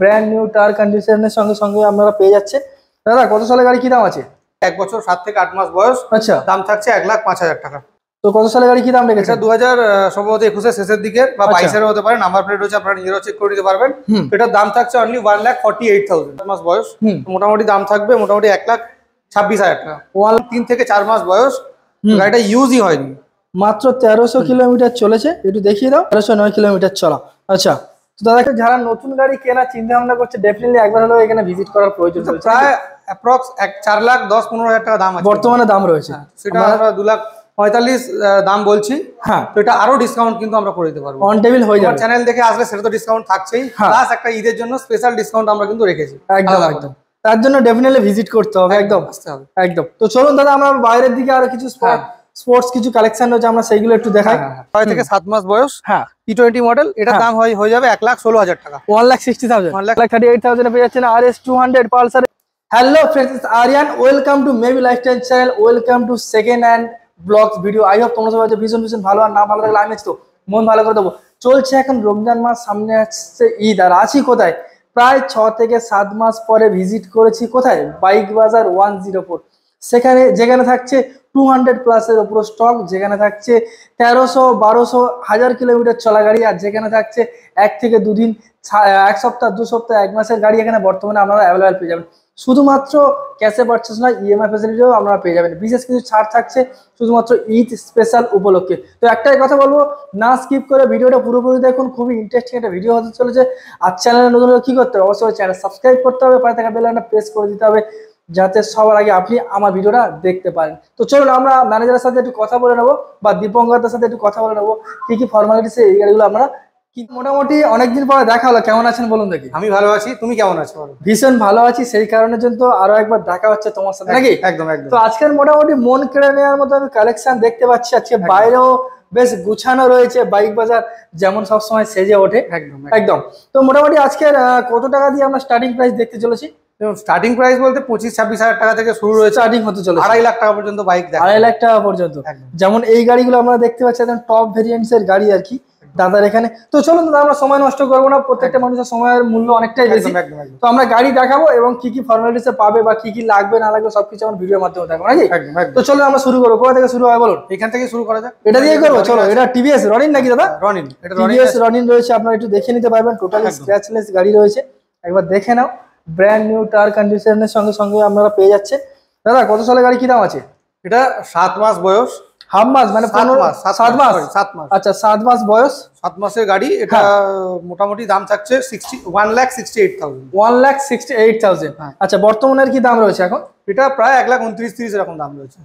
Brand new tyre কন্ডিশনের সঙ্গে সঙ্গে আপনারা পেয়ে যাচ্ছেন। দাদা কত সালের গাড়ি কি দাম আছে? 1 বছর 7 থেকে 8 মাস বয়স। আচ্ছা, দাম থাকছে 1,05,000 টাকা। তো কত সালের গাড়ি কি দাম রেখেছে? 2021 শেষের দিকে বা 22-এর হতে পারে, নাম্বার প্লেট রয়েছে, আপনারা নিজেরাও চেক করে দিতে পারবেন। এটার দাম থাকছে অনলি 1,48,000 মাস বয়স। মোটামুটি দাম থাকবে মোটামুটি 1,26,000 টাকা। 3 থেকে 4 মাস বয়স, গাড়িটা ইউজই হয়নি, মাত্র 1300 কিলোমিটার চলেছে। একটু দেখিয়ে দাও। 1309 কিলোমিটার চলা। আচ্ছা, তো দাদা যারা নতুন গাড়ি কেনার চিন্তা ভাবনা করছে ডেফিনেটলি একবার হলেও এখানে ভিজিট করার প্রয়োজন। প্রায় অ্যাপ্রক্স 4,10,15,000 টাকা দাম আছে বর্তমানে দাম রয়েছে। সেটা আমরা 2,45,000 দাম বলছি। হ্যাঁ, তো এটা আরো ডিসকাউন্ট কিন্তু আমরা করে দিতে পারবো। অন টেবিল হয়ে যাবে। চ্যানেল দেখে আসলে সেটা তো ডিসকাউন্ট থাকছেই, প্লাস একটা ঈদের জন্য স্পেশাল ডিসকাউন্ট আমরা কিন্তু রেখেছি। একদম একদম, তার জন্য ডেফিনেটলি ভিজিট করতে হবে। একদম একদম। তো চলুন দাদা আমরা বাইরের দিকে আরো কিছু স্পোর্টস কিছু কালেকশন রয়েছে, আমরা সেইগুলো একটু দেখাই। 6 থেকে 7 মাস বয়স, হ্যাঁ, T20 মডেল। এটার দাম হয়ে যাবে 1,16,000 টাকা। 1,60,000, 1,38,000 পেয়ে যাচ্ছেন RS 200 Pulsar. Hello friends, Aryan, welcome to maybe lifestyle channel, welcome to second hand blogs video. I hope তোমরা সবাই ভীষণ ভীষণ ভালো, আর না ভালো লাগলে আমি তো মন ভালো করে দেবো। চলছে এখন রমজান মাস, সামনে আসছে ঈদ, আর আছি কোথায়? প্রায় 6 থেকে 7 মাস পরে ভিজিট করেছি কোথায়? বাইক বাজার 104, সেখানে যেখানে থাকছে 200 প্লাসের ওপর স্টক, যেখানে থাকছে 1300, 1200, 1000 কিলোমিটার চলা গাড়ি, আর যেখানে থাকছে 1 থেকে 2 দিন, 1 সপ্তাহ, 2 সপ্তাহ, 1 মাসের গাড়ি এখানে বর্তমানে আপনারা অ্যাভেলেবেল পেয়ে যাবেন। শুধুমাত্র ক্যাশে পারচেস নয়, ইএমআই ফ্যাসিলিটিও আপনারা পেয়ে যাবেন। বিশেষ কিছু ছাড় থাকছে শুধুমাত্র ঈদ স্পেশাল উপলক্ষে। তো একটাই কথা বলবো, না স্কিপ করে ভিডিওটা পুরোপুরি দেখুন, খুবই ইন্টারেস্টিং একটা ভিডিও হতে চলেছে। আর চ্যানেলে নতুন হলে কি করতে হবে? অবশ্যই চ্যানেল সাবস্ক্রাইব করতে হবে, পাশে থাকা বেল আইকনটা প্রেস করে দিতে হবে, যাতে সবার আগে আপনি আমার ভিডিওটা দেখতে পারেন। তো চলুন আমরা ম্যানেজারের সাথে একটু কথা বলে নেবো, বা দীপঙ্করদার সাথে একটু কথা বলে নেবো কি কি ফর্মালিটিস এই গাড়িগুলো আমরা। মোটামুটি অনেকদিন পরে দেখা হলো, কেমন আছেন বলুন দেখি? আমি ভালো আছি, তুমি কেমন আছো? ভীষণ ভালো আছি, সেই কারণের জন্য তো আরো একবার দেখা হচ্ছে তোমার সাথে, নাকি? একদম একদম। তো আজকের মোটামুটি মন কেড়ে নেওয়ার মতো আমি কালেকশন দেখতে পাচ্ছি। আজকে বাইরেও বেশ গুছানো রয়েছে, বাইক বাজার যেমন সবসময় সেজে ওঠে। একদম একদম। তো মোটামুটি আজকের কত টাকা দিয়ে আমরা স্টার্টিং প্রাইস দেখতে চলেছি? স্টার্টিং প্রাইস বলতে 25-26 হাজার টাকা থেকে শুরু রয়েছে, স্টার্টিং হতে চলেছে 2.5 লাখ টাকা পর্যন্ত বাইক। 2.5 লাখ টাকা পর্যন্ত, যেমন এই গাড়িগুলো আমরা দেখতে পাচ্ছি একদম টপ ভেরিয়েন্টস এর গাড়ি আর কি দাদার এখানে। তো চলুন দাদা আমরা সময় নষ্ট করবো না, প্রত্যেকটা মানুষের সময়ের মূল্য অনেকটাই বেশি। তো আমরা গাড়ি দেখাবো এবং কি কি ফর্মালিটিস পাবে বা কি কি লাগবে না লাগবে সবকিছু আমার ভিডিওর মাধ্যমে দেখাবো, নাকি? তো চলুন আমরা শুরু করবো। কোথা থেকে শুরু হয় বলুন? এখান থেকে শুরু করা যাক। এটা দিয়ে করবো, চলো। এটা টিভিএস রনিন নাকি দাদা? রনিন, এটা টিভিএস রনিন রয়েছে, আপনারা একটু দেখে নিতে পারবেন। টোটালি স্ক্র্যাচলেস গাড়ি রয়েছে, একবার দেখে নাও। ব্র্যান্ড নিউ টায়ার কন্ডিশনের সঙ্গে সঙ্গে আপনারা পেয়ে যাচ্ছেন। দাদা কত সালের গাড়ি কি দাম আছে? এটা 7 মাস বয়স, হাফ মাস মানে 7 মাস। আচ্ছা, 7 মাস বয়স, 7 মাসের গাড়ি। এটা মোটামুটি দাম থাকছে 1,68,000। 1,68,000। আচ্ছা, বর্তমানের কি দাম রয়েছে এখন? এটা প্রায় 1,29,30 এরকম দাম রয়েছে।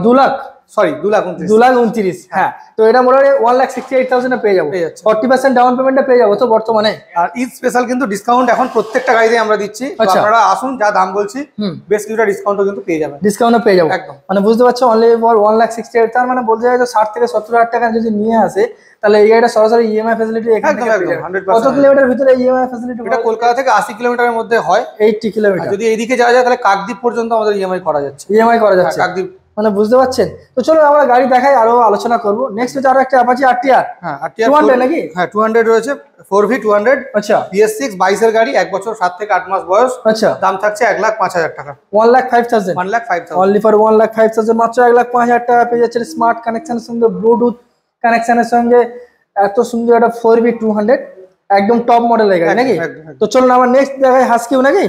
2 লাখ, সরি 2,29,000। 2,29,000। হ্যাঁ, তো এটা মোটামুটি 1,68,000 পেয়ে যাবো। 40% ডাউন পেমেন্টে পেয়ে যাবো তো বর্তমানে। আর ঈদ স্পেশাল কিন্তু ডিসকাউন্ট এখন প্রত্যেকটা গাড়িতে আমরা দিচ্ছি। আপনারা আসুন, যা দাম বলছি বেশ কিছুটা ডিসকাউন্টও কিন্তু পেয়ে যাবেন। ডিসকাউন্টও পেয়ে যাবো একদম, মানে বুঝতে পারছো, অনলি ফর 1,68,000। তার মানে বলতে যায় 60 থেকে 70,000 টাকা যদি নিয়ে আসে, তাহলে এই গাড়িটা সরাসরি ইএমআই ফ্যাসিলিটি এখান থেকে পেয়ে যাবে। কত কিলোমিটার ভিতরে ইএমআই ফ্যাসিলিটি? এটা কলকাতা থেকে 80 কিলোমিটারের মধ্যে হয়, 80 কিলোমিটার। যদি এইদিকে যাওয়া যায় তাহলে কাকদ্বীপ পর্যন্ত আমাদের ইএমআই করা যাচ্ছে। কাকদ্বীপ, মানে বুঝতে পারছেন। তো চলো আমরা গাড়ি দেখাই, আরো আলোচনা করবো। নেক্সট হচ্ছে আরো একটা অ্যাপাচি RTR। হ্যাঁ, RTR 200 নাকি? হ্যাঁ, 200 রয়েছে, 4V 200। আচ্ছা, BS6 22 এর গাড়ি, 1 বছর 7 থেকে 8 মাস বয়স। আচ্ছা, দাম থাকছে 1,05,000 টাকা। 1,05,000। 1,05,000 অনলি ফর 1,05,000, মাত্র 1,05,000 টাকা পেয়ে যাচ্ছেন। স্মার্ট কানেকশনের সঙ্গে, ব্লুটুথ কানেকশনের সঙ্গে, এত সুন্দর একটা 4V 200, একদম টপ মডেলের গাড়ি, নাকি? তো চলুন আমরা নেক্সট দেখাই হাস্কিউ, নাকি?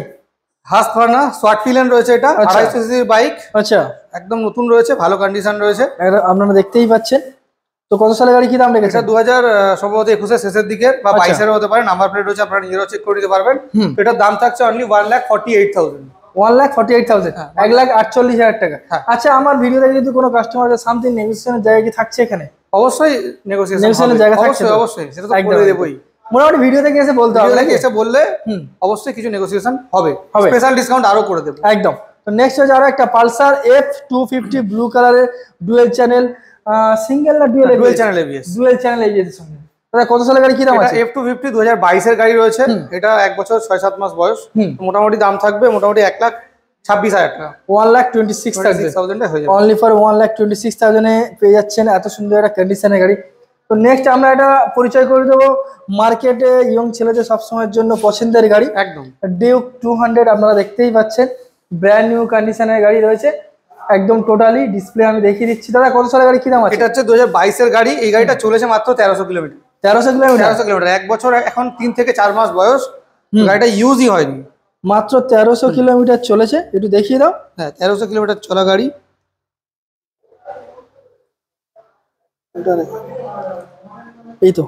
হাসপানা সোয়াটফিলেন রয়েছে, এটা 250 সিসির বাইক। আচ্ছা, একদম নতুন রয়েছে, ভালো কন্ডিশন রয়েছে, আপনারা দেখতেই পাচ্ছেন। তো কত সালের গাড়ি কি দাম রেখেছে? 2021 শেষের দিকে বা 22-এর হতে পারে, নাম্বার প্লেট রয়েছে, আপনারা নিজেরাও চেক করে দিতে পারবেন। এটার দাম থাকছে অনলি 1,48,000। 1,48,000, 1,48,000 টাকা। আচ্ছা, আমার ভিডিওতে যদি কোনো কাস্টমার সামথিং নেগোসিয়েশনের জায়গা কি থাকছে এখানে? অবশ্যই নেগোসিয়েশনের জায়গা থাকছে, অবশ্যই সেটা তো করে দেবই। মোটামুটি ভিডিও থেকে এসে বলতে হবে, এসে বললে অবশ্যই কিছু নেগোসিয়েশন হবে, স্পেশাল ডিসকাউন্ট আরো করে দেব। একদম। তো নেক্সট হচ্ছে আরো একটা পালসার F250 ব্লু কালারের, ডুয়েল চ্যানেল, সিঙ্গেল না dual? Dual channel ABS. Dual channel ABS এর সঙ্গে। দাদা কত সালের গাড়ি কি দাম আছে? F250 2022 এর গাড়ি রয়েছে, এটা 1 বছর 6-7 মাস বয়স। মোটামুটি দাম থাকবে মোটামুটি 1,26,000 টাকা। 1,26,000 হয়ে যাবে। অনলি ফর 1,26,000 এ পেয়ে যাচ্ছেন এত সুন্দর একটা কন্ডিশনের গাড়ি। তো নেক্সট আমরা এটা পরিচয় করে দেবো মার্কেটে ইয়ং ছেলেদের সবসময়ের জন্য পছন্দের গাড়ি, একদম ডিউক 200 আপনারা দেখতেই পাচ্ছেন, ব্র্যান্ড নিউ কন্ডিশনের গাড়ি রয়েছে একদম টোটালি। ডিসপ্লে আমি দেখিয়ে দিচ্ছি। দাদা কত সালের গাড়ি, কি দাম আছে? এটা হচ্ছে 2022 এর গাড়ি। এই গাড়িটা চলেছে মাত্র 1300 কিলোমিটার। 1300 কিলোমিটার? 1300 কিলোমিটার, 1 বছর এখন 3 থেকে 4 মাস বয়স। গাড়িটা ইউজই হয়নি, মাত্র 1300 কিলোমিটার চলেছে। একটু দেখিয়ে দাও। হ্যাঁ 1300 কিলোমিটার চলা গাড়ি। এই তো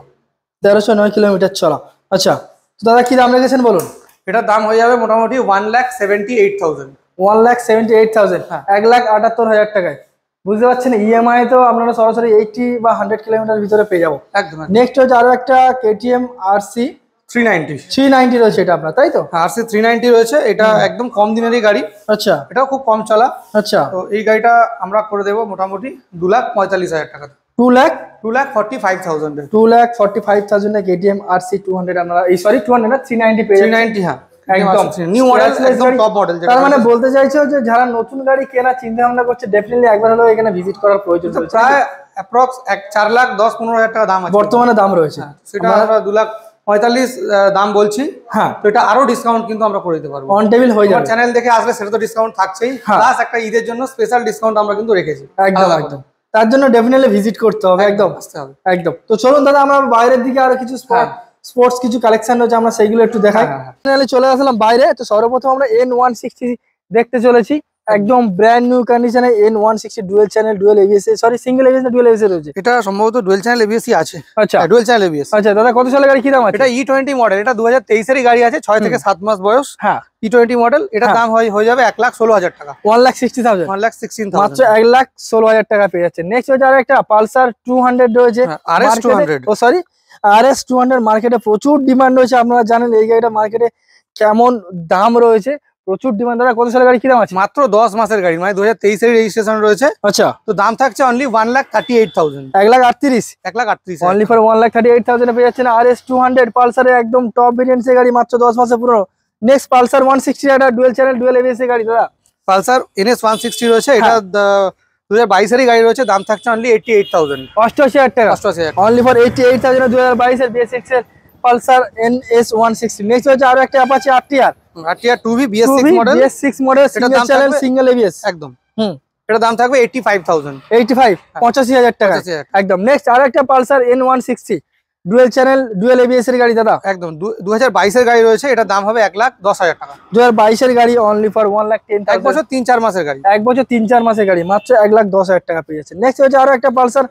1309 কিলোমিটার চলা। আচ্ছা তো দাদা কি দাম রেখেছেন বলুন? এটার দাম হয়ে যাবে মোটামুটি 1,78,000। 1,78,000, 1,78,000 টাকায়। বুঝতে পারছেন, ইএমআই তো আপনারা সরাসরি 80 বা 100 কিলোমিটার ভিতরে পেয়ে যাবো। একদম। নেক্সট হচ্ছে আরো একটা কেটিএম আরসি 390 রয়েছে, এটা আপনার তাই তো? আরসি 390 রয়েছে, এটা একদম কম দিনেরই গাড়ি। আচ্ছা, এটাও খুব কম চলা। আচ্ছা, তো এই গাড়িটা আমরা করে দেবো মোটামুটি 2,45,000 টাকা। 2,45,000 2,45,000 কেটিএম আরসি 200 আপনারা, এই সরি 200 না 390 পেয়ে যাবেন। 390, হ্যাঁ একদম নিউ মডেল, একদম টপ মডেল। তার মানে বলতে চাইছো যে যারা নতুন গাড়ি কেনার চিন্তা ভাবনা করছে ডেফিনেটলি একবার হলেও এখানে ভিজিট করার প্রয়োজন রয়েছে। প্রায় অ্যাপ্রক্স 4,10-15,000 টাকা দাম আছে বর্তমানে দাম রয়েছে। সেটা আমরা 2,45,000 দাম বলছি। হ্যাঁ, তো এটা আরো ডিসকাউন্ট কিন্তু আমরা করে দিতে পারবো। অন টেবিল হয়ে যাবে। চ্যানেল দেখে আসলে সেটা তো ডিসকাউন্ট থাকছেই, প্লাস একটা ঈদের জন্য স্পেশাল ডিসকাউন্ট আমরা কিন্তু রেখেছি। একদম একদম, তার জন্য ডেফিনেটলি ভিজিট করতে হবে। একদম আসতে হবে, একদম। তো চলুন দাদা আমরা বাইরের দিকে আরো কিছু স্পোর্টস কিছু কালেকশন রয়েছে, আমরা সেইগুলো একটু দেখাই। চলে আসলাম বাইরে। তো সর্বপ্রথম আমরা N160 দেখতে চলেছি, একদম ব্র্যান্ড নিউ কন্ডিশনে N160 dual channel, dual ABS, sorry single ABS না ডুয়েল এবিএস রয়েছে? এটা সম্ভবত ডুয়েল চ্যানেল এবিএস আছে। আচ্ছা, ডুয়েল চ্যানেল এবিএস। আচ্ছা দাদা কত সালের গাড়ি, কি দাম আছে? এটা E20 মডেল, এটা 2023 এরই গাড়ি আছে, 6 থেকে 7 মাস বয়স। হ্যাঁ, E20 মডেল। এটার দাম হয়ে যাবে 1,16,000 টাকা। 1,60,000, 1,16,000, মাত্র 1,16,000 টাকা পেয়ে যাচ্ছে। নেক্সট হচ্ছে আর একটা পালসার 200 রয়েছে, RS 200। ও সরি RS 200 মার্কেটে প্রচুর ডিমান্ড রয়েছে। আপনারা জানেন এই গাড়িটা মার্কেটে কেমন দাম রয়েছে, প্রচুর ডিমান্ড। দাদা কত সালের গাড়ি, কি দাম আছে? মাত্র 10 মাসের গাড়ি, মানে 2023 এর রেজিস্ট্রেশন রয়েছে। আচ্ছা, তো দাম থাকছে অনলি 1,38,000। 1,38,000, 1,38,000 অনলি ফর 1,38,000 পেয়ে যাচ্ছেন RS 200 পালসারে, একদম টপ ভেরিয়েন্টের গাড়ি, মাত্র 10 মাসে পুরো। নেক্সট পালসার 160, একটা ডুয়েল চ্যানেল ডুয়েল এবিএস এর গাড়ি। দাদা পালসার NS 160 রয়েছে, এটা 2022 এরই গাড়ি রয়েছে, দাম থাকছে অনলি 88,000। 88,000 টাকা, 88,000, অনলি ফর 88,000 2022 এর BS6 এর পালসার NS 160। নেক্সট হচ্ছে আরো একটা Apache RTR 2V BS6 model, BS6 model, single channel single ABS. একদম। এটা দাম থাকবে 85,000। 85, 85,000 টাকা, একদম। নেক্সট আরো একটা Pulsar N160 dual channel dual ABS এর গাড়ি। দাদা একদম 2022 এর গাড়ি রয়েছে, এটার দাম হবে 1,10,000 টাকা। 2022 এর গাড়ি, অনলি ফর 1,10,000। 1 বছর 3-4 মাসের গাড়ি, 1 বছর 3-4 মাসের গাড়ি, মাত্র 1,10,000 টাকা পেয়ে যাচ্ছে। নেক্সট হচ্ছে আরো একটা পালসার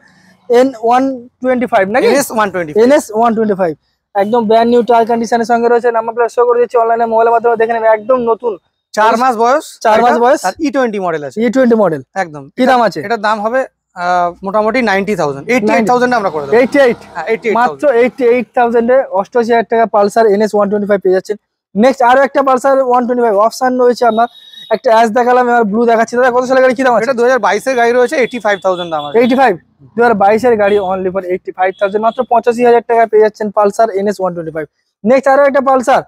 N125 নাকি? NS 125, NS 125 একদম ব্র্যান্ড নিউ টায়ার কন্ডিশনের সঙ্গে রয়েছে। নাম্বার প্লেট শো করে দিচ্ছি, অনলাইনে মোবাইলের মাধ্যমে দেখে নেবেন। একদম নতুন, 4 মাস বয়স, 4 মাস বয়স। আর E20 মডেল আছে, E20 মডেল। একদম। কি দাম আছে? এটার দাম হবে মোটামুটি 90,000, 88,000 আমরা করে দেব। 88, মাত্র 88,000 এ 88,000 টাকা পালসার NS 125 পেয়ে যাচ্ছেন। নেক্সট আরো একটা পালসার 125 অপশন রয়েছে আপনার, একটা অ্যাশ দেখালাম, এবার ব্লু দেখাচ্ছি। দাদা কত সালের গাড়ি, কি দাম আছে? এটা 2022 এর গাড়ি রয়েছে, 85,000 দাম আছে। 85, 2022 এর গাড়ি, অনলি ফর 85,000, মাত্র 85,000 টাকা পেয়ে যাচ্ছেন পালসার NS 125। নেক্সট আরো একটা পালসার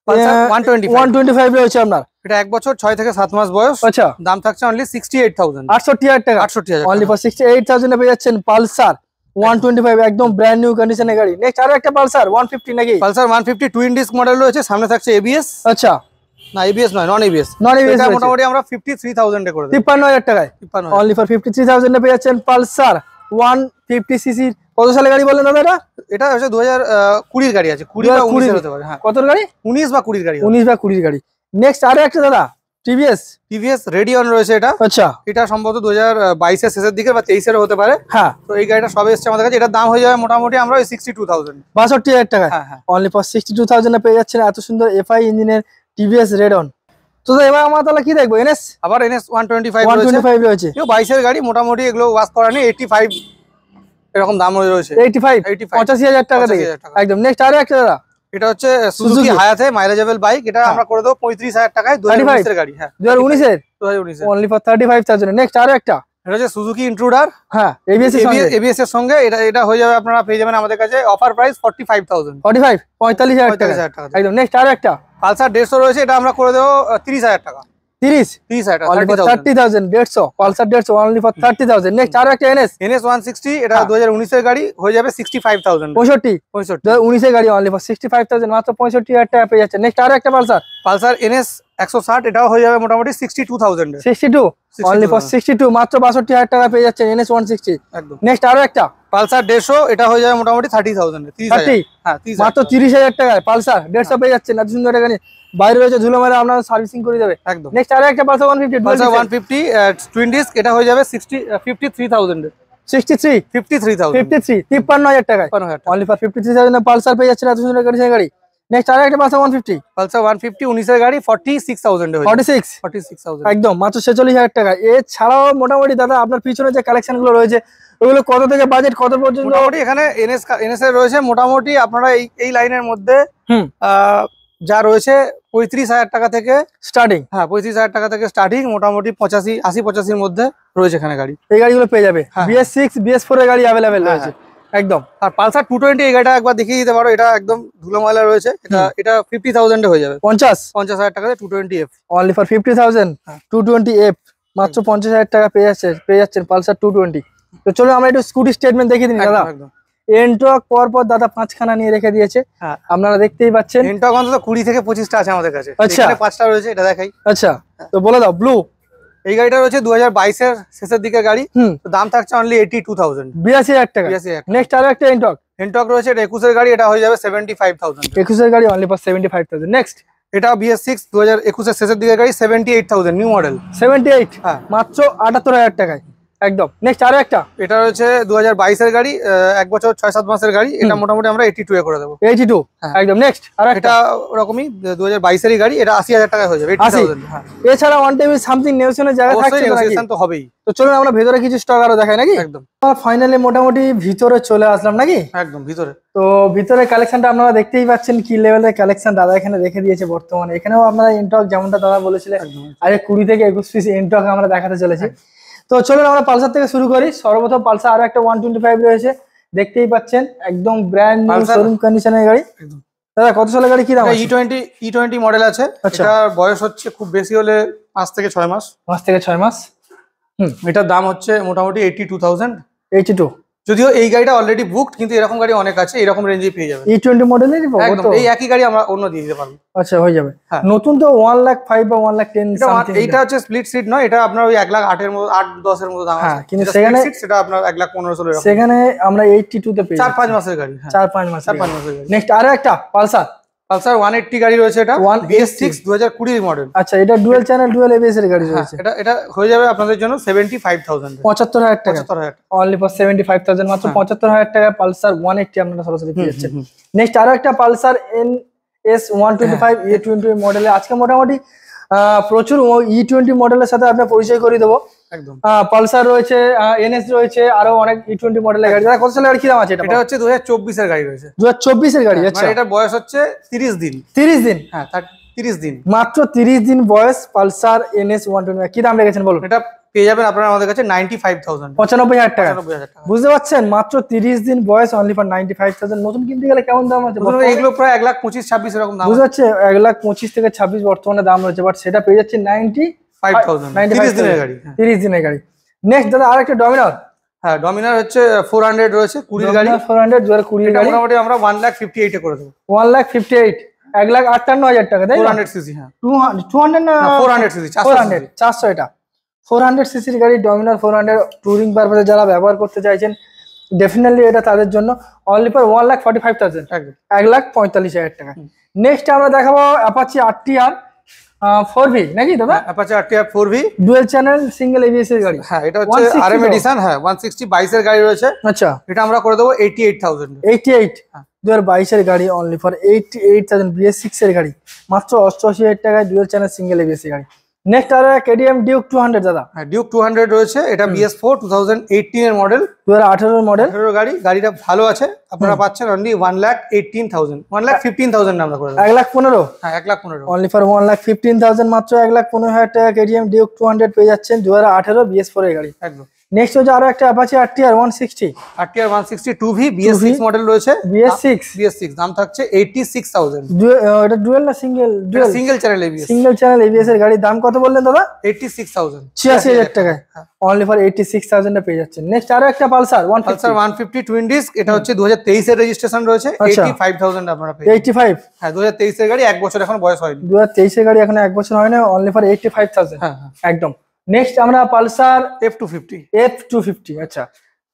125 রয়েছে আপনার, এটা 1 বছর 6 থেকে 7 মাস বয়স। আচ্ছা, দাম থাকছে অনলি 68,000, 68,000 টাকা, 68,000, অনলি ফর 68,000 এ পেয়ে যাচ্ছেন পালসার 125, একদম ব্র্যান্ড নিউ কন্ডিশনের গাড়ি। নেক্সট আরো একটা পালসার 150 নাকি? পালসার 150 টুইন ডিস্ক মডেল রয়েছে, সামনে থাকছে ABS। আচ্ছা, না ABS নয়, নন ABS। এটা মোটামুটি আমরা 53,000 এ করে দেব। 53,000 টাকায়, অনলি ফর 53,000 এ পেয়ে যাচ্ছেন পালসার 150 সিসি। কত সালের গাড়ি বললেন দাদা? এটা হচ্ছে 2020 গাড়ি আছে, 20 বা 19 হতে পারে। হ্যাঁ, কত গাড়ি? 19 বা 20 গাড়ি, 19 বা 20 গাড়ি। নেক্সট আরো একটা দাদা TVS রেডিয়ন রয়েছে। এটা আচ্ছা, এটা সম্ভবত 2022 এর শেষের দিকে বা 23 এর হতে পারে। হ্যাঁ, তো এই গাড়িটা সবে এসেছে আমাদের কাছে। এটার দাম হয়ে যাবে মোটামুটি আমরা 62,000, 62,000 টাকা, হ্যাঁ, অনলি ফর 62,000 এ পেয়ে যাচ্ছেন এত সুন্দর FI ইঞ্জিনের TVS রেডন। তো এবার আমরা তাহলে কি দেখবো? আবার NS 125 রয়েছে, 22 এর গাড়ি, মোটামুটি এগুলো ওয়াশ করা নেই, 85 এরকম দাম রয়েছে। 85, 85,000 টাকা থেকে, একদম। নেক্সট আরো একটা দাদা, এটা হচ্ছে সুজুকি হায়াতে মাইলেজেবল বাইক, এটা আমরা করে দেবো 35,000 টাকায়, 2019 এর গাড়ি। হ্যাঁ, 2019 এর, অনলি ফর 35,000। নেক্সট আরো একটা, এটা হচ্ছে সুজুকি ইন্ট্রুডার, হ্যাঁ, ABS এর সঙ্গে। এটা হয়ে যাবে, আপনারা পেয়ে যাবেন আমাদের কাছে অফার প্রাইস 45,000, 45,000 টাকা, একদম। নেক্সট আরো একটা পালসার 150 রয়েছে, এটা আমরা করে দেবো 30,000 টাকা, 30,000 টাকা, only for 30,000 150 Pulsar 150 only for 30,000 next আরো একটা এনএস NS 160 এটা 2019 এর গাড়ি, হয়ে যাবে 65,000 65 65 2019 এর গাড়ি অনলি ফর 65,000 মাত্র 65,000 টাকা পেয়ে যাচ্ছে নেক্সট আরো একটা পালসার পালসার NS 160 এটাও হয়ে যাবে মোটামুটি 62,000 এর 62 অনলি ফর 62 মাত্র 62,000 টাকা পেয়ে যাচ্ছে NS 160 একদম। নেক্সট আরো একটা পালসার 150 এটা হয়ে যাবে মোটামুটি 30,000 এর 30,000 হ্যাঁ 30,000 মাত্র 30,000 টাকায় পালসার 150 পেয়ে যাচ্ছে না সুন্দর টাকা নিয়ে বাইরে রয়েছে ধুলো মেরে আপনারা সার্ভিসিং করে দেবে একদম। নেক্সট আরো একটা পালসার 150 পালসার 150 টুইন ডিস্ক এটা হয়ে যাবে 53,000 এর 63 53,000 53,000 টাকায় 53,000 অনলি ফর 53,000 পালসার পেয়ে যাচ্ছে না সুন্দর গাড়ি নেক্সট আরো একটা পালসার 150 পালসার 150 19 এর গাড়ি 46,000 এ হয়ে যাবে 46,000 একদম মাত্র 46,000 টাকা এছাড়াও মোটামুটি দাদা আপনার পিছনে যে কালেকশন গুলো রয়েছে ওগুলো কত থেকে বাজেট কত পর্যন্ত মোটামুটি এখানে NS এর রয়েছে মোটামুটি আপনারা এই লাইনের মধ্যে যা রয়েছে 35,000 টাকা থেকে স্টার্টিং হ্যাঁ 35,000 টাকা থেকে স্টার্টিং মোটামুটি 80-85 এর মধ্যে রয়েছে এখানে গাড়ি এই গাড়িগুলো পেয়ে যাবে BS6 BS4 এর গাড়ি अवेलेबल রয়েছে একদম আর পালসার 220 এই গাড়িটা একবার দেখিয়ে দিতে পারো এটা একদম ধুলো ময়লা রয়েছে এটা 50,000 এ হয়ে যাবে 50,000 টাকা 220F অনলি ফর 50,000 220F মাত্র 50,000 টাকা পেয়ে যাচ্ছেন পালসার 220 তো চলো আমরা একটু স্কুটি স্টেটমেন্ট দেখিয়ে দিই দাদা একদম এনটক পর দাদা 5খানা নিয়ে রেখে দিয়েছে আপনারা দেখতেই পাচ্ছেন এনটক অন্তত 20 থেকে 25টা আছে আমাদের কাছে আচ্ছা এখানে 5টা রয়েছে এটা দেখাই আচ্ছা তো বলে দাও ব্লু এই গাড়িটা রয়েছে 2022 এর শেষের দিকে গাড়ি তো দাম থাকছে অনলি 82,000 82,000 টাকা নেক্সট আরো একটা এনটক রয়েছে এটা 21 এর গাড়ি এটা হয়ে যাবে 75,000 21 এর গাড়ি অনলি ফর 75,000 নেক্সট এটা BS6 2021 এর শেষের দিকে গাড়ি 78,000 নিউ মডেল 78 মাত্র 78,000 টাকায় একদম নেক্সট আরো একটা এটা রয়েছে 2022 এর গাড়ি 1 বছর 6-7 মাসের গাড়ি এটা মোটামুটি আমরা 82 এ করে দেব 82 একদম নেক্সট আর এটা এরকমই 2022 এর গাড়ি এটা 80,000 টাকা হয়ে যাবে 80,000 এছাড়া ওয়ান টেবিল সামথিং নেগোশিয়েশনের জায়গা থাকছে নেগোশিয়েশন তো হবেই তো চলুন আমরা ভেতরে কিছু স্টক আরো দেখাই নাকি একদম ফাইনালি মোটামুটি ভিতরে চলে আসলাম নাকি একদম ভিতরে তো ভিতরে কালেকশনটা আপনারা দেখতেই পাচ্ছেন কি লেভেলের কালেকশন দাদা এখানে রেখে দিয়েছে বর্তমানে এখানেও আপনারা এনটক যেমনটা দাদা বলেছিলেন আরে 20 থেকে 21 পিস এনটক আমরা দেখাতে চলেছি তো চলুন আমরা পালসার থেকে শুরু করি সর্বপ্রথম পালসার আরো একটা 125 রয়েছে দেখতেই পাচ্ছেন একদম ব্র্যান্ড নিউ শোরুম কন্ডিশনের গাড়ি দাদা কত সালের গাড়ি কি দাম আছে E20 মডেল আছে এটার বয়স হচ্ছে খুব বেশি হলে 5 থেকে 6 মাস থেকে 6 মাস এটার দাম হচ্ছে মোটামুটি 82,000 82 যদিও এই গাড়িটা অলরেডি বুকড কিন্তু এরকম গাড়ি অনেক আছে এরকম রেঞ্জে পেয়ে যাবেন E20 মডেলেরই একদম এই একই গাড়ি আমরা অন্য দিয়ে দিতে পারবো আচ্ছা হয়ে যাবে নতুন তো 1,05,000 বা 1,10,000 সামথিং এইটা হচ্ছে স্প্লিট সিট নয় এটা আপনার ওই 1,08,000 এর মতো 8-10 এর মতো দাম আছে কিন্তু সেখানে সেটা আপনার 1,15,000 এর সেখানে আমরা 82 তে পেয়ে 4-5 মাসের গাড়ি 4-5 মাসের গাড়ি নেক্সট আরো একটা পালসার 180 গাড়ি রয়েছে এটা BS6 2020 মডেল আচ্ছা এটা ডুয়াল চ্যানেল ডুয়াল এবিএস এর গাড়ি রয়েছে এটা হয়ে যাবে আপনাদের জন্য 75,000 75,000 টাকা অনলি ফর 75,000 মাত্র 75,000 টাকা পালসার 180 আপনারা সরাসরি পেয়ে যাচ্ছেন নেক্সট আরো একটা পালসার NS 125 E20 মডেলে আজকে মোটামুটি প্রচুর E20 মডেলের সাথে আপনারা পরিচয় করে দেবো একদম পালসার রয়েছে NS রয়েছে আরো অনেক E20 মডেলের গাড়ি কত সালের গাড়ি কি দাম আছে এটা হচ্ছে 2024 এর গাড়ি রয়েছে 2024 এর গাড়ি আচ্ছা এটা বয়স হচ্ছে 30 দিন হ্যাঁ 30 দিন মাত্র 30 দিন বয়স পালসার NS 125 কি দাম রেখেছেন বলুন এটা পেয়ে যাবেন আপনারা আমাদের কাছে 95,000 95,000 টাকা বুঝতে পারছেন মাত্র 30 দিন বয়স অনলি ফর 95,000 নতুন কিনতে গেলে কেমন দাম আছে এগুলো প্রায় 1,25,26 এরকম দাম বুঝতে পারছেন 1,25,000 থেকে 26 বর্তমানে দাম রয়েছে বাট সেটা পেয়ে যাচ্ছে 95,000 30 দিনের গাড়ি 30 দিনের গাড়ি নেক্সট দাদা আরেকটা ডমিনার হ্যাঁ ডমিনার হচ্ছে 400 রয়েছে 20 গাড়ি 400 2020 গাড়ি মোটামুটি আমরা 1,58,000 এ করে দেব 1,58,000 1,58,000 টাকা তাই 400 সিসি হ্যাঁ 200 না 400 সিসি 400 এটা 400 সিসির গাড়ি ডমিনার 400 টুরিং পারপাসে যারা ব্যবহার করতে চাইছেন ডেফিনেটলি এটা তাদের জন্য অনলি ফর 1,45,000 একদম 1,45,000 টাকা নেক্সট আমরা দেখাবো অ্যাপাচি RTR 4V নাকি দাদা Apache RTR 4V dual channel single ABS এর গাড়ি হ্যাঁ এটা হচ্ছে RM এডিশন হ্যাঁ 160 22 এর গাড়ি রয়েছে আচ্ছা এটা আমরা করে দেব 88,000 88 2022 এর গাড়ি অনলি ফর 88,000 BS6 এর গাড়ি মাত্র 88,000 টাকায় ডুয়াল চ্যানেল সিঙ্গেল এবিএস এর গাড়ি নেক্সট আর KTM ডিউক 200 দাদা হ্যাঁ ডিউক 200 রয়েছে এটা BS4 2018 এর মডেল 2018 এর মডেল 18 গাড়ি গাড়িটা ভালো আছে আপনারা পাচ্ছেন অনলি 1,18,000 1,15,000 আমরা করে দেব 1,15,000 হ্যাঁ 1,15,000 অনলি ফর 1,15,000 মাত্র 1,15,000 টাকা KTM ডিউক 200 পেয়ে যাচ্ছেন 2018 BS4 এর গাড়ি একদম নেক্সট হচ্ছে আরো একটা Apache RTR 160 RTR 160 2V BS6 model রয়েছে। BS6 দাম থাকছে 86000। এটা ডুয়েল না single? Dual, single channel ABS। Single channel ABS এর গাড়ি, দাম কত বললেন দাদা? 86000, 86000 টাকায় অনলি ফর 86000 এ পেয়ে যাচ্ছেন। নেক্সট আরো একটা পালসার 150 টুইন ডিস্ক, এটা হচ্ছে 2023 এর রেজিস্ট্রেশন রয়েছে। 85000 আপনারা পেয়ে 85। হ্যাঁ 2023 এর গাড়ি, 1 বছর এখন বয়স হয়নি। 2023 এর গাড়ি এখন 1 বছর হয় না, অনলি ফর 85000। হ্যাঁ একদম। নেক্সট আমরা পালসার F250। আচ্ছা,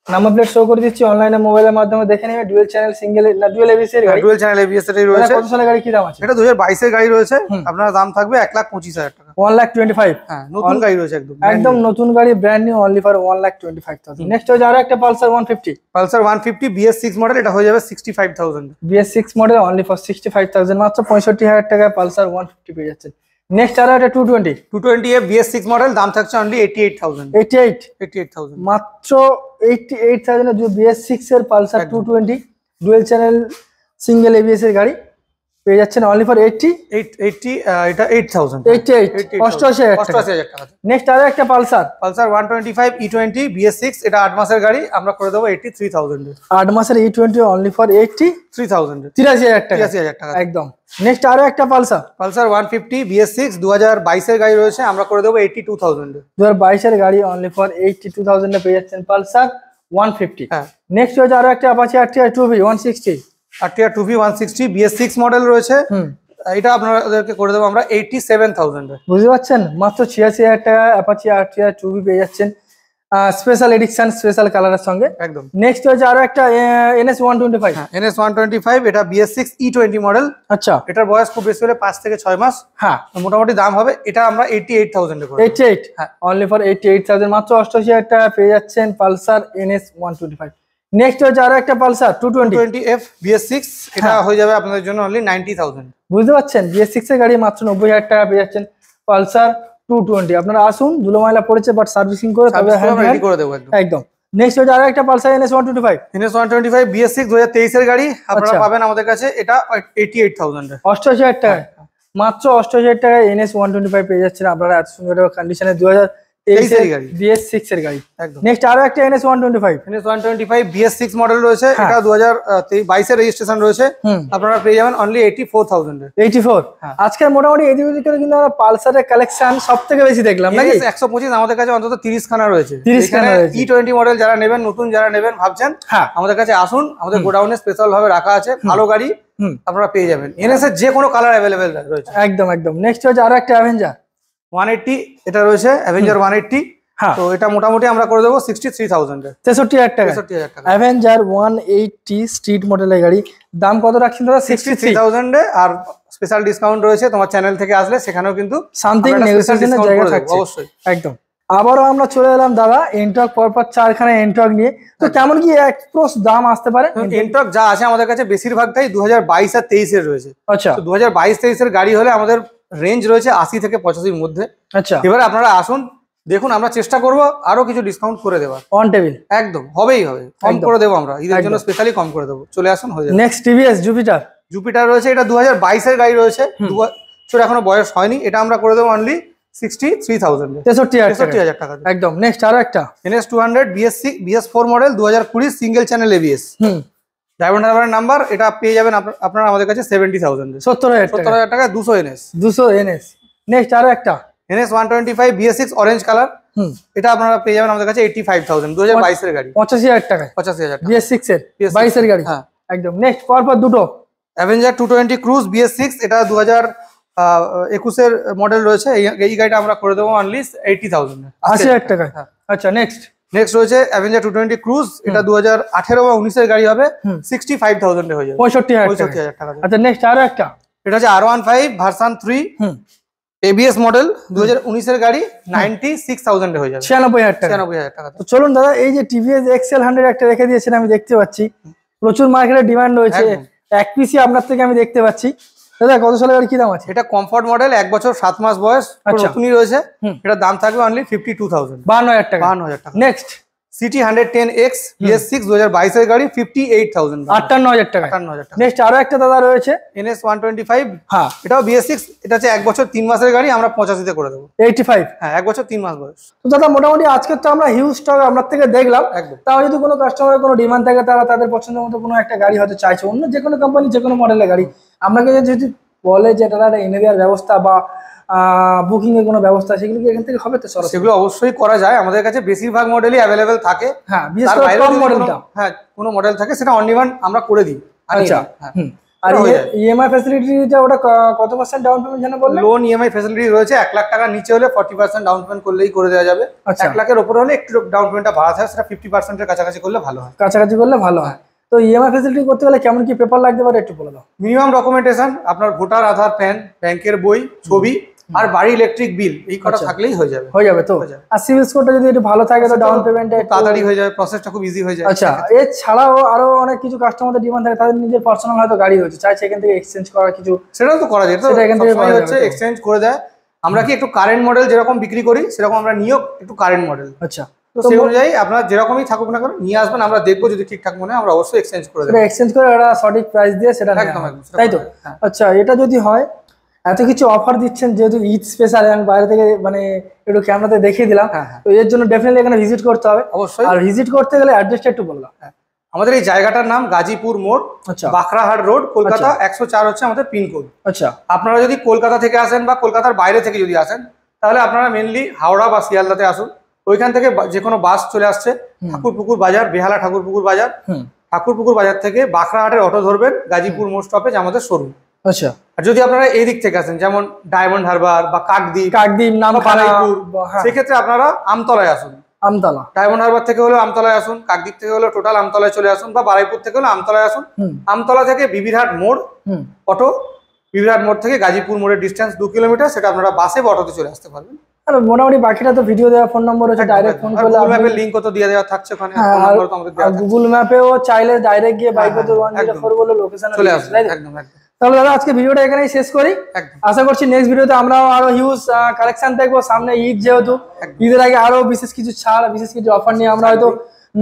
নাম্বার প্লেট শো করে দিচ্ছি, অনলাইনে মোবাইলের মাধ্যমে দেখে নেবে। ডুয়েল চ্যানেল সিঙ্গেল না ডুয়েল ABS এর গাড়ি? ডুয়েল চ্যানেল ABS এরই রয়েছে। কত সালের গাড়ি, কি দাম আছে? এটা 2022 এর গাড়ি রয়েছে। আপনার দাম থাকবে 1,25,000 টাকা। 1,25,000। হ্যাঁ নতুন গাড়ি রয়েছে, একদম নতুন গাড়ি, brand new, only for 1,25,000। Next হচ্ছে আরো একটা পালসার 150। পালসার 150 BS6 মডেল, এটা হয়ে যাবে 65,000। BS6 মডেল অনলি ফর 65,000, মাত্র 65,000 টাকায় পালসার 150 পেয়ে যাচ্ছেন। নেক্সট আরো একটা 220 BS6 মডেল, দাম থাকছে অনলি 88,000। 88,000 মাত্র 88,000 এর BS6 এর Pulsar 220 dual channel single ABS এর গাড়ি পেয়ে যাচ্ছেন অনলি ফর 80 এটা 8000। 88,000 টাকা। নেক্সট আরো একটা পালসার 125 E20 BS6, এটা 8 মাসের গাড়ি, আমরা করে দেবো 83,000 এ। 8 মাসের E20 অনলি ফর 83,000 83,000 টাকা। একদম। নেক্সট আরো একটা পালসার 150 BS6 2022 এর গাড়ি রয়েছে, আমরা করে দেবো 82,000 এ। 2022 এর গাড়ি অনলি ফর 82,000 এ পেয়ে যাচ্ছেন পালসার 150। হ্যাঁ। নেক্সট হচ্ছে আরো একটা Apache RTR 2V 160। RTR 2V 160 BS6 model রয়েছে। এটা আপনাদেরকে করে দেবো আমরা 87,000 এ। বুঝতে পারছেন, মাত্র 86,000 টাকা অ্যাপাচি আরটিআর 2V পেয়ে যাচ্ছেন, স্পেশাল এডিশন, স্পেশাল কালারের সঙ্গে। একদম। নেক্সট হচ্ছে আরো একটা NS 125। NS 125, এটা BS6 E20 মডেল। আচ্ছা, এটার বয়স খুব বেশি হলে 5 থেকে 6 মাস। হ্যাঁ, মোটামুটি দাম হবে, এটা আমরা 88,000 এ করে 88 অনলি ফর 88,000, মাত্র 88,000 টাকা পেয়ে যাচ্ছেন পালসার NS 125। নেক্সট হচ্ছে আরো একটা পালসার 220F BS6, এটা হয়ে যাবে আপনাদের জন্য অনলি 90,000। বুঝতে পারছেন, BS6 এর গাড়ি মাত্র 90,000 টাকা পেয়ে যাচ্ছেন পালসার 220। আপনারা আসুন, ধুলো ময়লা পড়েছে বাট সার্ভিসিং করে তবে রেডি করে দেবো একদম। নেক্সট হচ্ছে আরো একটা পালসার NS 125। NS 125 BS6 2023 এর গাড়ি, আপনারা পাবেন আমাদের কাছে, এটা 88,000 এ। 88,000 টাকা, মাত্র 88,000 টাকায় NS 125 পেয়ে যাচ্ছেন আপনারা এত সুন্দর কন্ডিশনে 2023 এর গাড়ি, BS6 এর গাড়ি। নেক্সট আরো একটা NS 125। NS 125 BS6 মডেল রয়েছে, এটা 2022 এর রেজিস্ট্রেশন রয়েছে, আপনারা পেয়ে যাবেন অনলি 84,000 এ। 84। আজকে মোটামুটি এদিক ওদিক করে কিন্তু আমরা পালসারের কালেকশন সবথেকে বেশি দেখলাম নাকি? 125 আমাদের কাছে অন্তত 30 খানা রয়েছে। 30 খানা রয়েছে। E20 মডেল যারা নেবেন, নতুন যারা নেবেন ভাবছেন, আমাদের কাছে আসুন, আমাদের গোডাউনে স্পেশাল ভাবে রাখা আছে ভালো গাড়ি, আপনারা পেয়ে যাবেন। NS এর যে কোনো কালার अवेलेबल রয়েছে। একদম একদম। নেক্সট হচ্ছে আরো একটা অ্যাভেঞ্জার 180, এটা রয়েছে অ্যাভেঞ্জার 180। তো এটা মোটামুটি আমরা করে দেবো 63,000 এ। 63,000 টাকা অ্যাভেঞ্জার 180 স্ট্রিট মডেলের গাড়ি, দাম কত রাখছেন দাদা? 63,000 এ। আর স্পেশাল ডিসকাউন্ট রয়েছে, তোমার চ্যানেল থেকে আসলে সেখানেও কিন্তু সামথিং নেগোসিয়েশনের জায়গা থাকছে অবশ্যই। একদম। আবারও আমরা চলে এলাম দাদা এনটক, পরপর 4খানা এনটক নিয়ে। তো কেমন কি অ্যাপ্রক্স দাম আসতে পারে? এনটক যা আছে আমাদের কাছে বেশিরভাগটাই 2022 আর 23 এর রয়েছে। আচ্ছা, 2022-23 এর গাড়ি হলে আমাদের রেঞ্জ রয়েছে 80 থেকে 85 এর মধ্যে। আচ্ছা, এবারে আপনারা আসুন, দেখুন, আমরা চেষ্টা করব আরো কিছু ডিসকাউন্ট করে দেওয়ার। অন টেবিল একদম হবেই হবে, কম করে দেবো আমরা, ঈদের জন্য স্পেশালি কম করে দেবো, চলে আসুন, হয়ে যাবে। নেক্সট টিভিএস জুপিটার রয়েছে, এটা 2022 এর গাড়ি রয়েছে, 2 বছর এখনো বয়স হয়নি, এটা আমরা করে দেবো অনলি 63,000 এ। 63,000 টাকা একদম। নেক্সট আরো একটা NS 200 BS4 model 2020 single channel ABS, Diamond হারবারের নাম্বার, এটা পেয়ে যাবেন আপনারা আমাদের কাছে 70,000 এ। 70,000 টাকা 200 NS। নেক্সট আরো একটা NS 125 BS6 অরেঞ্জ কালার, এটা আপনারা পেয়ে যাবেন আমাদের কাছে 85,000, 2022 এর গাড়ি, 85,000 টাকা। 85,000 BS6 এর 22 এর গাড়ি। হ্যাঁ একদম। নেক্সট পরপর দুটো অ্যাভেঞ্জার 220 ক্রুজ BS6, এটা 2021 এর মডেল রয়েছে, এই গাড়িটা আমরা করে দেবো অনলি 80,000 এ। 80,000 টাকা। আচ্ছা, নেক্সট রয়েছে অ্যাভেঞ্জার 220 ক্রুজ, এটা 2018 বা 19 এর গাড়ি হবে, 65,000 এ হয়ে যাবে, 65,000 টাকা। আচ্ছা, নেক্সট আরো একটা, এটা হচ্ছে R15 ভার্সন 3 ABS মডেল 2019 এর গাড়ি, 96,000 এ হয়ে যাবে, 96,000 টাকা। তো চলুন দাদা, এই যে TVS XL 100 একটা রেখে দিয়েছেন, আমি দেখতে পাচ্ছি প্রচুর মার্কেটে ডিমান্ড রয়েছে, এক পিসি আপনার থেকে আমি দেখতে পাচ্ছি। দাদা কত সালের গাড়ি, কি দাম আছে? এটা কমফোর্ট মডেল, 1 বছর 7 মাস বয়স, নতুনই রয়েছে, এটার দাম থাকবে অনলি 52,000, 52,000 টাকা। নেক্সট সিটি 110X BS6 2022 এর গাড়ি 58,000 58,000 টাকা। 58,000 টাকা। নেক্সট আরো একটা দাদা রয়েছে NS 125, হ্যাঁ এটাও BS6, এটা হচ্ছে 1 বছর 3 মাসের গাড়ি, আমরা 85 তে করে দেবো। 85। হ্যাঁ 1 বছর 3 মাস বয়স। তো দাদা মোটামুটি আজকে তো আমরা হিউজ স্টক আপনার থেকে দেখলাম, একদম। তাও যদি কোনো কাস্টমারের কোনো ডিমান্ড থাকে, তারা তাদের পছন্দের মতো কোনো একটা গাড়ি হয়তো চাইছে, অন্য যে কোনো কোম্পানি যে কোনো মডেলের গাড়ি, আপনাকে যদি বলে যে তারা এনে দেওয়ার ব্যবস্থা বা বুকিং এর কোনো ব্যবস্থা, সেগুলো কি এখান থেকে হবে? তো সরাসরি সেগুলো অবশ্যই করা যায়, আমাদের কাছে বেশিরভাগ মডেলই অ্যাভেলেবেল থাকে। হ্যাঁ বিশেষ তার করে বাইরেও কম যদি মডেলটা। হ্যাঁ কোনো মডেল থাকে সেটা অন ডিমান্ড আমরা করে দিই। আচ্ছা হ্যাঁ। আর হয়ে যায়। ইএমআই ফ্যাসিলিটিটা ওটা কত % ডাউন পেমেন্ট জানা বললেন? লোন ইএমআই ফ্যাসিলিটি রয়েছে, 1 লাখ টাকার নিচে হলে 40% ডাউন পেমেন্ট করলেই করে দেওয়া যাবে। আচ্ছা। 1 লাখের উপরে হলে একটু ডাউন পেমেন্টটা বাড়াতে হয়, সেটা 50% এর কাছাকাছি করলে ভালো হয়। কাছাকাছি করলে ভালো হয়। তো ইএমআই ফ্যাসিলিটি করতে গেলে কেমন কি পেপার লাগতে পারে একটু বলে দাও। মিনিমাম ডকুমেন্টেশন আপনার ভোটার, আধার, প্যান, ব্যাংকের বই, ছবি আর বাড়ি ইলেকট্রিক বিল, এই কটা আচ্ছা। থাকলেই হয়ে যাবে। হয়ে যাবে তো। হয়ে যাবে। আর সিভিল স্কোরটা যদি একটু ভালো থাকে তো ডাউন পেমেন্টটা খুব তাড়াতাড়ি হয়ে যাবে, প্রসেসটা খুব ইজি হয়ে যায়। আচ্ছা এছাড়াও আরো অনেক কিছু কাস্টমারদের ডিমান্ড থাকে, তাদের নিজের পার্সোনাল হয়তো গাড়ি রয়েছে, চাই সেখান থেকে এক্সচেঞ্জ করার কিছু, সেটাও তো করা যায়, তো সেটা এখান থেকে সবসময় করা হচ্ছে যাবে তো। এক্সচেঞ্জ করে দেয়। আমরা কি একটু কারেন্ট মডেল যেরকম বিক্রি করি সেরকম আমরা নিয়েও একটু কারেন্ট মডেল, আচ্ছা তো সেই অনুযায়ী আপনার যেরকমই থাকুক না কেন নিয়ে আসবেন, আমরা দেখবো যদি ঠিকঠাক মনে হয় আমরা অবশ্যই এক্সচেঞ্জ করে দেবো। সেটা এক্সচেঞ্জ করে ওরা সঠিক প্রাইস দিয়ে সেটা নেওয়া একদম হয়। একদম, তাই তো? হ্যাঁ। আচ্ছা এটা যদি হয়, এত কিছু অফার দিচ্ছেন যেহেতু ঈদ স্পেশাল, আমি বাইরে থেকে মানে একটু ক্যামেরাতে দেখিয়ে দিলাম, হ্যাঁ, হ্যাঁ। তো এর জন্য ডেফিনেটলি এখানে ভিজিট করতে হবে। অবশ্যই। আর ভিজিট করতে গেলে অ্যাড্রেসটা একটু বললাম। আমাদের এই জায়গাটার নাম গাজীপুর মোড়, আচ্ছা বাখরাহাট রোড, কলকাতা 104 হচ্ছে আমাদের পিনকোড। আচ্ছা আপনারা যদি কলকাতা থেকে আসেন বা কলকাতার বাইরে থেকে যদি আসেন, তাহলে আপনারা মেনলি হাওড়া বা শিয়ালদাতে আসুন। ওইখান থেকে যে কোনো বাস চলে আসছে, ঠাকুরপুকুর বাজার, বেহালা ঠাকুরপুকুর বাজার, ঠাকুরপুকুর বাজার থেকে বাখরাহাটের অটো ধরবেন, গাজীপুর মোড় স্টপেজ আমাদের শোরুম। আচ্ছা আর যদি আপনারা এই দিক থেকে আসেন, যেমন ডায়মন্ড হারবার বা কাকদ্বীপ, নামখানা, হ্যাঁ, সেক্ষেত্রে আপনারা আমতলায় আসুন। আমতলা, ডায়মন্ড হারবার থেকে হলে আমতলায় আসুন, কাকদ্বীপ থেকে হলে টোটাল আমতলায় চলে আসুন, বা বারাইপুর থেকে হলে আমতলায় আসুন। আমতলা থেকে বিবিরহাট মোড় অটো, বিবিরহাট মোড় থেকে গাজীপুর মোড়ের ডিস্টেন্স 2 কিলোমিটার, সেটা আপনারা বাসে বা অটোতে চলে আসতে পারবেন। আর মোটামুটি বাকিটা তো ভিডিও দেওয়া, ফোন নম্বর আছে, ডাইরেক্ট ফোন করলে গুগল ম্যাপের লিংকও তো দিয়ে দেওয়া থাকছে ওখানে, হ্যাঁ, ফোন নাম্বার তো আমাদের দেওয়া থাকছে। গুগল ম্যাপেও চাইলে ডাইরেক্ট গিয়ে বাইকপত্র 104 বলে লোকেশনে চলে আসবে। একদম একদম। তাহলে দাদা আজকে ভিডিওটা এখানেই শেষ করি। একদম। আশা করছি নেক্সট ভিডিওতে আমরাও আরো হিউজ কালেকশন দেখবো, সামনে ঈদ যেহেতু, ঈদের আগে আরো বিশেষ কিছু ছাড়, বিশেষ কিছু অফার নিয়ে আমরা হয়তো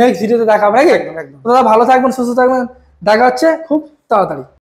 নেক্সট ভিডিওতে দেখাবো নাকি। একদম একদম। দাদা ভালো থাকবেন, সুস্থ থাকবেন, দেখা হচ্ছে খুব তাড়াতাড়ি।